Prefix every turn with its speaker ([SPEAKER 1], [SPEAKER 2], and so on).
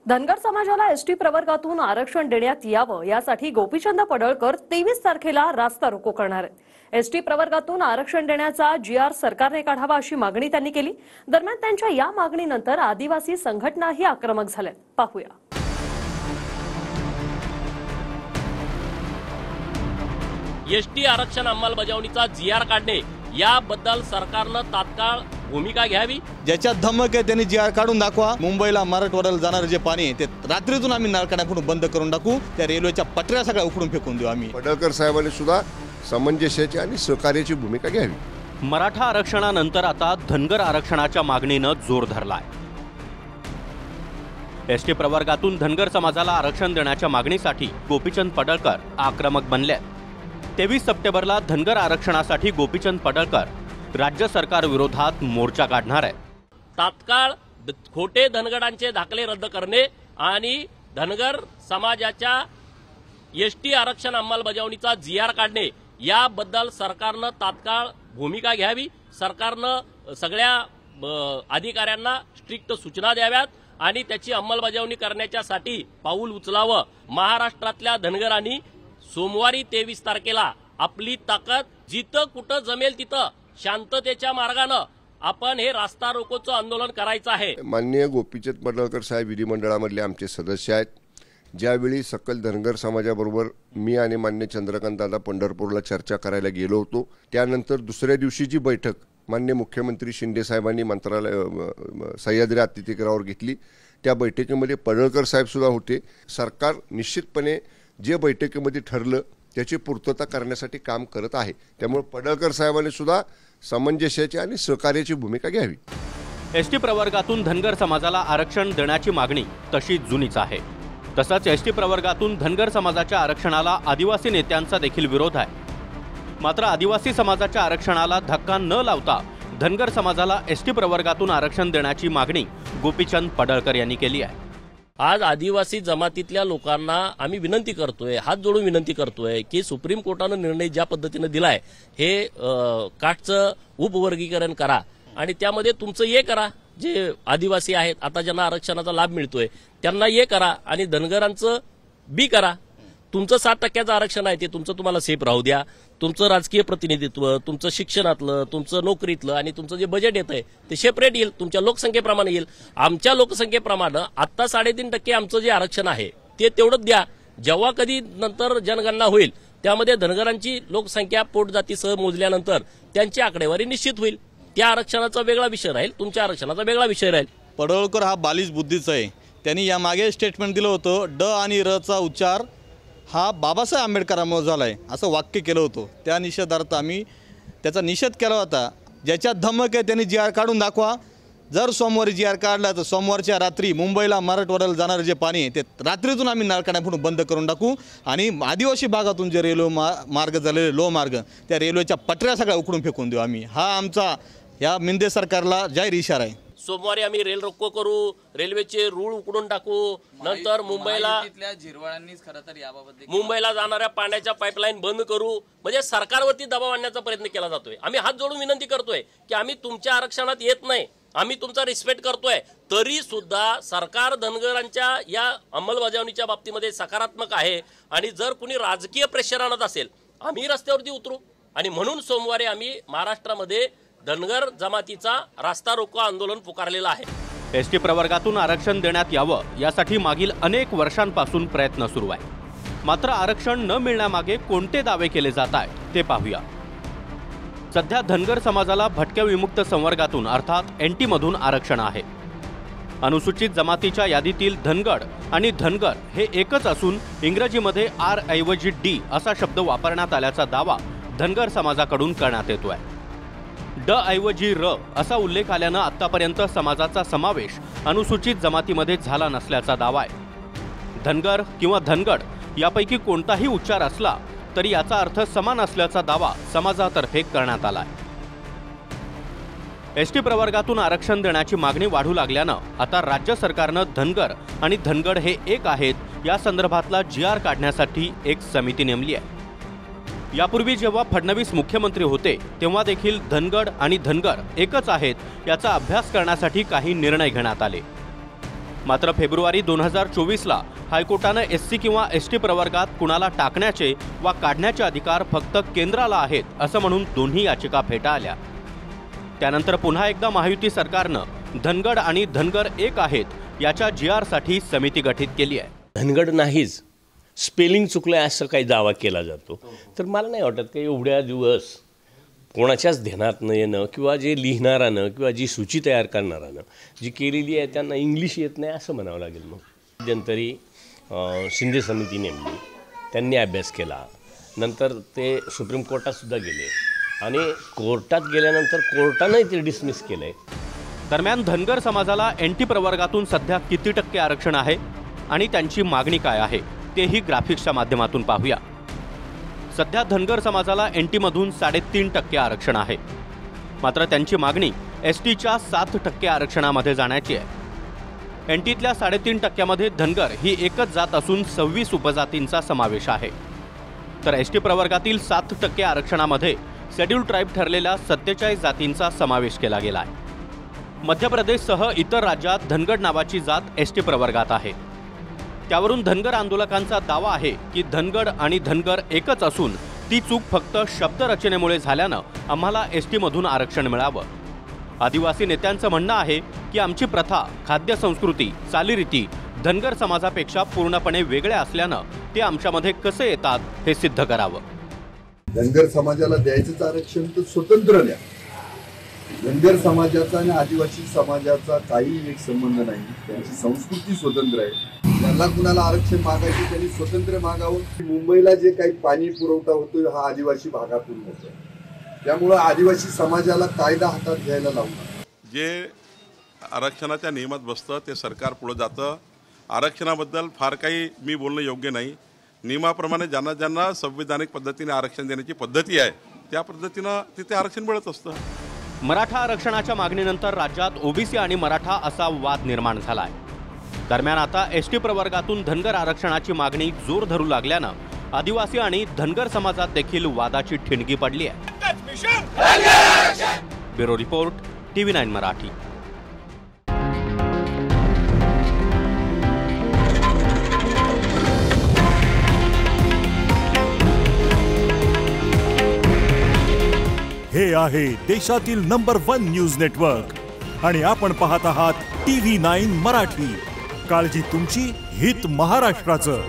[SPEAKER 1] धनगर समाजाला एसटी प्रवर्गातून आरक्षण देण्यात यावं यासाठी गोपीचंद पडळकर 23 तारखेला रास्ता रोको करणार आहेत। एसटी प्रवर्गातून आरक्षण देण्याचा GR सरकारने काढावा अशी मागणी त्यांनी केली। दरम्यान त्यांच्या या मागणीनंतर आदिवासी संघटनाही आक्रमक झाल्या। पाहूया।
[SPEAKER 2] एसटी आरक्षण अंमलबजावणीचा GR काढणे याबद्दल सरकारने तात्काळ भूमिका घ्यावी।
[SPEAKER 3] ज्याच्या धमक आहे त्यांनी GR काढून दाखवा। मुंबईला मराठवाड्याला जाणारे जे पाणी ते रात्रीतून आम्ही नळकाड्याकडून बंद करून टाकू। त्या रेल्वेच्या पटऱ्या सगळ्या उखडून फेकून देऊ आम्ही।
[SPEAKER 4] पडळकर साहेबांनी सुद्धा समंजसाची आणि सहकार्याची भूमिका घ्यावी।
[SPEAKER 5] मराठा आरक्षणानंतर आता धनगर आरक्षणाच्या मागणीने जोर धरलाय। एसटी प्रवर्गातून धनगर समाजाला आरक्षण देण्याच्या मागणीसाठी गोपीचंद पडळकर आक्रमक बनले। 23 सप्टेंबरला धनगर आरक्षणासाठी गोपीचंद पडळकर राज्य सरकार विरोधात मोर्चा काढणार आहे।
[SPEAKER 2] तात्काळ खोटे धनगरांचे दाखले रद्द करणे आणि धनगर समाजाच्या एसटी आरक्षण अंमलबजावणीचा GR काढणे याबद्दल सरकारने तात्काळ भूमिका घ्यावी। सरकारने सगळ्या अधिकाऱ्यांना स्ट्रिक्ट सूचना द्याव्यात आणि त्याची अंमलबजावणी करण्यासाठी पाऊल उचलावं। महाराष्ट्रातल्या धनगरांनी सोमवारी 23 तारखेला आपली ताकद जिथं कुठं जमेल तिथं शांततेच्या मार्गानं आपण हे रास्ता रोकोचं आंदोलन करायचं आहे।
[SPEAKER 4] माननीय गोपीचंद पडळकर साहेब विधिमंडळामधले आमचे सदस्य आहेत। ज्यावेळी सकल धनगर समाजाबरोबर मी आणि मान्य चंद्रकांत दादा पंढरपूरला चर्चा करायला गेलो होतो, त्यानंतर दुसऱ्या दिवशीची बैठक मान्य मुख्यमंत्री शिंदे साहेबांनी मंत्रालय सह्याद्री अतिथीगृहावर घेतली। त्या बैठकीमध्ये पडळकर साहेब सुद्धा होते। सरकार निश्चितपणे जे बैठकीमध्ये ठरलं त्याची पूर्तता करण्यासाठी काम करत आहे। त्यामुळे पडळकर साहेबांनी सुद्धा समंजसाची आणि सहकार्याची भूमिका घ्यावी।
[SPEAKER 5] एसटी प्रवर्गातून धनगर समाजाला आरक्षण देण्याची मागणी तशी जुनीच आहे। तसंच एसटी प्रवर्गातून धनगर समाजाच्या आरक्षणाला आदिवासी नेत्यांचा देखील विरोध आहे। मात्र आदिवासी समाजाच्या आरक्षणाला धक्का न लावता धनगर समाजाला एसटी प्रवर्गातून आरक्षण देण्याची मागणी गोपीचंद पडळकर यांनी केली आहे।
[SPEAKER 2] आज आदिवासी जमातीतल्या लोकांना आम्ही विनंती करतोय, हात जोडून विनंती करतोय की सुप्रीम कोर्टाने निर्णय ज्या पद्धतीने दिलाय हे कास्टचं उपवर्गीकरण करा आणि त्यामध्ये तुमचं हे करा। जे आदिवासी आहेत आता ज्यांना आरक्षणाचा लाभ मिळतोय त्यांना हे करा आणि धनगरांचं बी करा। तुमचं 7% आरक्षण आहे ते तुमचं तुम्हाला सेफ राहू द्या। तुमचं राजकीय प्रतिनिधित्व, तुमचं शिक्षणातलं, तुमचं नोकरीतलं आणि तुमचं जे बजेट येतंय ते सेपरेट येईल, तुमच्या लोकसंख्येप्रमाणे येईल। आमच्या लोकसंख्येप्रमाणे आता 3.5% आमचं जे आरक्षण आहे ते तेवढंच द्या। जेव्हा कधी नंतर जनगणना होईल त्यामध्ये धनगरांची लोकसंख्या पोटजातीसह मोजल्यानंतर त्यांची आकडेवारी निश्चित होईल। त्या आरक्षणाचा वेगळा विषय राहील, तुमच्या आरक्षणाचा वेगळा विषय राहील।
[SPEAKER 3] पडळकर हा बालिश बुद्धीचा आहे। त्यांनी या मागे स्टेटमेंट दिलं होतं, ड आणि र चा उच्चार हा बाबासाहेब आंबेडकरांमुळे झालाय असं वाक्य केलं होतं। त्या निषेधार्थ आम्ही त्याचा निषेध केला होता। ज्याच्या धमक आहे त्यांनी GR काढून दाखवा। जर सोमवारी GR काढला तर सोमवारच्या रात्री मुंबईला मराठवाड्याला जाणारे जे पाणी ते रात्रीतून आम्ही नळकाड्याकडून बंद करून टाकू आणि आदिवासी भागातून जे रेल्वे मार्ग झालेले लो मार्ग त्या रेल्वेच्या पटऱ्या सगळ्या उखडून फेकून देऊ आम्ही। हा आमचा या मिंदे सरकारला जाहीर इशारा आहे।
[SPEAKER 2] सोमवारी आम्ही रेल रोको करू, रेल्वेचे रूळ उकडून टाकू, नंतर मुंबईला जाणाऱ्या पाण्याच्या पाईपलाईन बंद करू। म्हणजे सरकारवरती दबाव आणण्याचा प्रयत्न केला जातोय। आम्ही हात जोडून विनंती करतोय की आम्ही तुमच्या आरक्षणात येत नाही, आम्ही तुमचा रिस्पेक्ट करतोय, तरी सुद्धा सरकार धनगरांच्या या अंमलबजावणीच्या बाबतीमध्ये सकारात्मक आहे आणि जर कुणी राजकीय प्रेशर आणत असेल आम्ही रस्त्यावरती उतरू। आणि म्हणून सोमवारी आम्ही महाराष्ट्रामध्ये धनगर जमातीचा रास्ता रोको आंदोलन पुकारलेला आहे।
[SPEAKER 5] एसटी प्रवर्गातून आरक्षण देण्यात यावं यासाठी मागील अनेक वर्षांपासून प्रयत्न सुरू आहे। मात्र आरक्षण न मिळण्यामागे कोणते दावे केले जात आहेत ते पाहूया। सध्या धनगर समाजाला भटक्या विमुक्त संवर्गातून अर्थात NT मधून आरक्षण आहे। अनुसूचित जमातीच्या यादीतील धनगड आणि धनगर हे एकच असून इंग्रजीमध्ये R ऐवजी D असा शब्द वापरण्यात आल्याचा दावा धनगर समाजाकडून करण्यात येतोय। ड ऐवजी र असा उल्लेख आल्यानं आतापर्यंत समाजाचा समावेश अनुसूचित जमातीमध्ये झाला नसल्याचा दावा आहे। धनगर किंवा धनगड यापैकी कोणताही उच्चार असला तरी याचा अर्थ समान असल्याचा दावा समाजातर्फे करण्यात आलाय। एसटी प्रवर्गातून आरक्षण देण्याची मागणी वाढू लागल्यानं आता राज्य सरकारनं धनगर आणि धनगड हे एक आहेत या संदर्भातला GR काढण्यासाठी एक समिती नेमली आहे। यापूर्वी जेव्हा फडणवीस मुख्यमंत्री होते तेव्हा देखील धनगड आणि धनगर एकच आहेत याचा अभ्यास करण्यासाठी काही निर्णय घेण्यात आले। मात्र फेब्रुवारी 2024ला हायकोर्टानं SC किंवा ST प्रवर्गात कुणाला टाकण्याचे वा काढण्याचे अधिकार फक्त केंद्राला आहेत असं म्हणून दोन्ही याचिका फेटाळल्या। त्यानंतर पुन्हा एकदा महायुती सरकारनं धनगड आणि धनगर एक आहेत याच्या GR साठी समिती गठीत केली आहे।
[SPEAKER 6] धनगड नाहीच, स्पेलिंग चुकलं असं काही दावा केला जातो, तर मला नाही वाटत की एवढ्या दिवस कोणाच्याच ध्यानात न येणं किंवा जे लिहिणारानं किंवा जी सूची तयार करणारानं जी केलेली आहे त्यांना इंग्लिश येत नाही असं म्हणावं लागेल। मग मध्यंतरी शिंदे समिती नेमली, त्यांनी अभ्यास केला, नंतर ते सुप्रीम कोर्टातसुद्धा गेले आणि कोर्टात गेल्यानंतर कोर्टानंही ते डिसमिस केलं आहे।
[SPEAKER 5] दरम्यान धनगर समाजाला NT प्रवर्गातून सध्या किती टक्के आरक्षण आहे आणि त्यांची मागणी काय आहे तेही ग्राफिक्सच्या माध्यमातून पाहूया। सध्या धनगर समाजाला NT मधून 3.5% आरक्षण आहे, मात्र त्यांची मागणी STच्या 7% आरक्षणामध्ये जाण्याची आहे। NTतल्या 3.5% मध्ये धनगर ही एकच जात असून 26 उपजातींचा समावेश आहे, तर ST प्रवर्गातील 7% आरक्षणामध्ये शेड्यूल ट्राईब ठरलेल्या 47 जातींचा समावेश केला गेला आहे। मध्य प्रदेशसह इतर राज्यात धनगड नावाची जात ST प्रवर्गात आहे। त्यावरून धनगर आंदोलकांचा दावा आहे की धनगड आणि धनगर एकच असून ती चूक फक्त शब्दरचनेमुळे झाल्यानं आम्हाला ST मधून आरक्षण मिळावं। आदिवासी नेत्यांचं म्हणणं आहे की आमची प्रथा, खाद्य संस्कृती, चालीरीती धनगर समाजापेक्षा पूर्णपणे वेगळ्या असल्यानं ते आमच्यामध्ये कसे येतात हे सिद्ध करावं।
[SPEAKER 7] धनगर समाजाला द्यायचंच आरक्षण तर स्वतंत्र द्या। धनगर समाजाचा आणि आदिवासी समाजाचा काही एक संबंध नाही, त्यांची संस्कृती स्वतंत्र आहे। त्यांना कुणाला आरक्षण मागायचे त्यांनी स्वतंत्र मागावं। मुंबईला जे काही पाणी पुरवठा होतो हा आदिवासी भागातून होतो, त्यामुळे आदिवासी समाजाला कायदा हातात घ्यायला लावणार।
[SPEAKER 8] जे आरक्षणाच्या नियमात बसतं ते सरकार पुढे जातं। आरक्षणाबद्दल फार काही मी बोलणं योग्य नाही। नियमाप्रमाणे ज्यांना ज्यांना संविधानिक पद्धतीने आरक्षण देण्याची पद्धती आहे त्या पद्धतीनं तिथे आरक्षण मिळत असतं।
[SPEAKER 5] मराठा आरक्षणाच्या मागणीनंतर राज्यात OBC आणि मराठा असा वाद निर्माण झाला आहे। दरम्यान आता ST प्रवर्गातून धनगर आरक्षणाची मागणी जोर धरू लागल्यानं आदिवासी आणि धनगर समाजात देखील वादाची ठिणगी पडली आहे। Bureau report, TV9 Marathi.
[SPEAKER 9] हे आहे देशातील नंबर 1 न्यूज नेटवर्क आणि आपण पाहत आहात TV9 मराठी। काळजी तुमची, हित महाराष्ट्राचं।